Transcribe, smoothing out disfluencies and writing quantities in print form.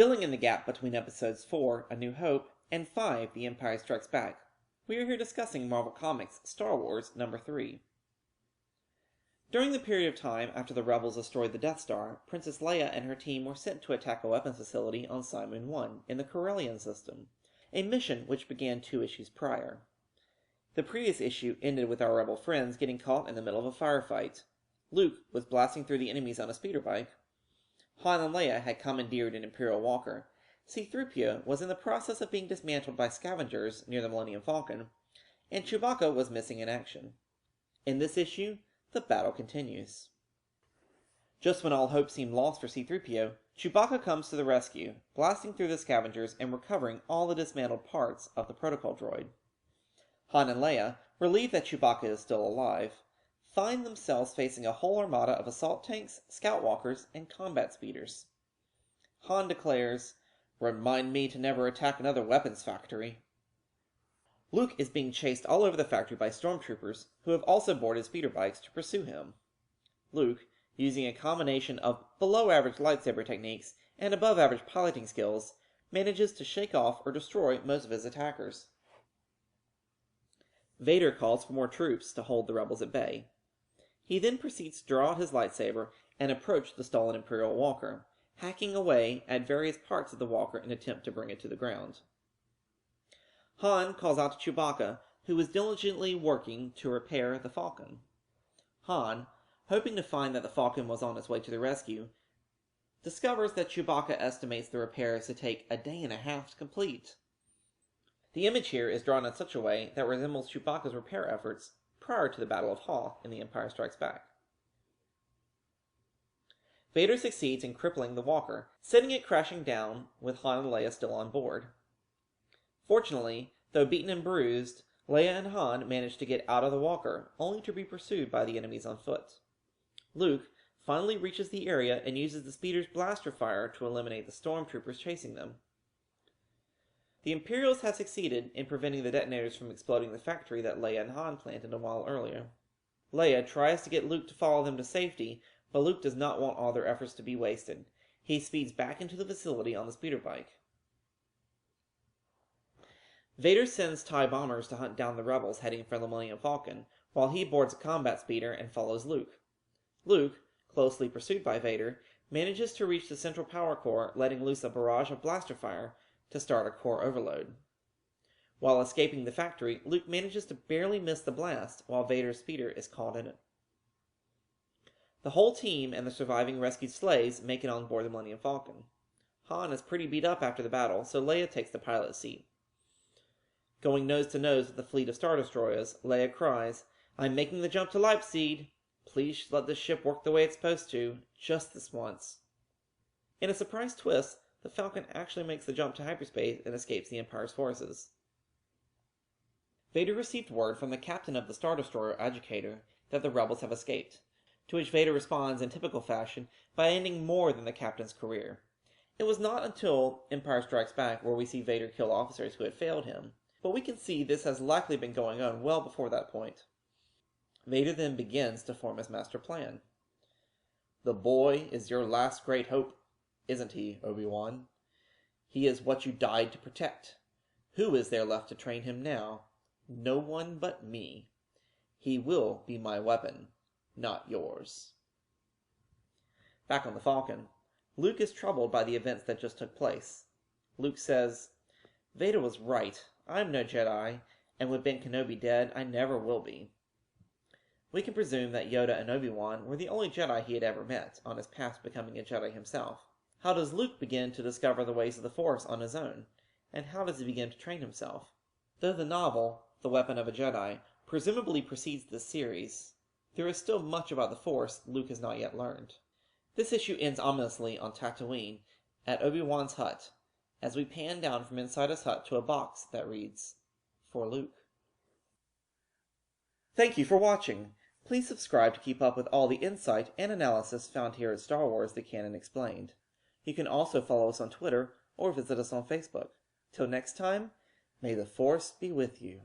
Filling in the gap between episodes 4, A New Hope, and 5, The Empire Strikes Back, we are here discussing Marvel Comics Star Wars number 3. During the period of time after the Rebels destroyed the Death Star, Princess Leia and her team were sent to attack a weapons facility on Cymoon 1 in the Corellian system, a mission which began 2 issues prior. The previous issue ended with our Rebel friends getting caught in the middle of a firefight. Luke was blasting through the enemies on a speeder bike. Han and Leia had commandeered an Imperial walker. C-3PO was in the process of being dismantled by scavengers near the Millennium Falcon, and Chewbacca was missing in action. In this issue, the battle continues. Just when all hope seemed lost for C-3PO, Chewbacca comes to the rescue, blasting through the scavengers and recovering all the dismantled parts of the protocol droid. Han and Leia, relieved that Chewbacca is still alive, find themselves facing a whole armada of assault tanks, scout walkers, and combat speeders. Han declares, "Remind me to never attack another weapons factory." Luke is being chased all over the factory by stormtroopers who have also boarded speeder bikes to pursue him. Luke, using a combination of below-average lightsaber techniques and above-average piloting skills, manages to shake off or destroy most of his attackers. Vader calls for more troops to hold the rebels at bay. He then proceeds to draw out his lightsaber and approach the stolen Imperial walker, hacking away at various parts of the walker in an attempt to bring it to the ground. Han calls out to Chewbacca, who is diligently working to repair the Falcon. Han, hoping to find that the Falcon was on its way to the rescue, discovers that Chewbacca estimates the repairs to take a day and a half to complete. The image here is drawn in such a way that resembles Chewbacca's repair efforts prior to the Battle of Hoth in The Empire Strikes Back. Vader succeeds in crippling the walker, sending it crashing down with Han and Leia still on board. Fortunately, though beaten and bruised, Leia and Han manage to get out of the walker, only to be pursued by the enemies on foot. Luke finally reaches the area and uses the speeder's blaster fire to eliminate the stormtroopers chasing them. The Imperials have succeeded in preventing the detonators from exploding the factory that Leia and Han planted a while earlier. Leia tries to get Luke to follow them to safety, but Luke does not want all their efforts to be wasted. He speeds back into the facility on the speeder bike. Vader sends TIE bombers to hunt down the rebels heading for the Millennium Falcon, while he boards a combat speeder and follows Luke. Luke, closely pursued by Vader, manages to reach the central power core, letting loose a barrage of blaster fire to start a core overload. While escaping the factory, Luke manages to barely miss the blast while Vader's speeder is caught in it. The whole team and the surviving rescued sleighs make it on board the Millennium Falcon. Han is pretty beat up after the battle, so Leia takes the pilot's seat. Going nose to nose with the fleet of Star Destroyers, Leia cries, "I'm making the jump to Leipzig! Please let this ship work the way it's supposed to, just this once." In a surprise twist, the Falcon actually makes the jump to hyperspace and escapes the Empire's forces. Vader received word from the captain of the Star Destroyer Educator that the rebels have escaped, to which Vader responds in typical fashion by ending more than the captain's career. It was not until Empire Strikes Back where we see Vader kill officers who had failed him, but we can see this has likely been going on well before that point. Vader then begins to form his master plan. "The boy is your last great hope, isn't he, Obi-Wan? He is what you died to protect. Who is there left to train him now? No one but me. He will be my weapon, not yours." Back on the Falcon, Luke is troubled by the events that just took place. Luke says, "Vader was right. I'm no Jedi, and with Ben Kenobi dead, I never will be." We can presume that Yoda and Obi-Wan were the only Jedi he had ever met on his path to becoming a Jedi himself. How does Luke begin to discover the ways of the Force on his own? And how does he begin to train himself? Though the novel, The Weapon of a Jedi, presumably precedes this series, there is still much about the Force Luke has not yet learned. This issue ends ominously on Tatooine, at Obi-Wan's hut, as we pan down from inside his hut to a box that reads, "For Luke." Thank you for watching. Please subscribe to keep up with all the insight and analysis found here at Star Wars: The Canon Explained. You can also follow us on Twitter or visit us on Facebook. Till next time, may the Force be with you.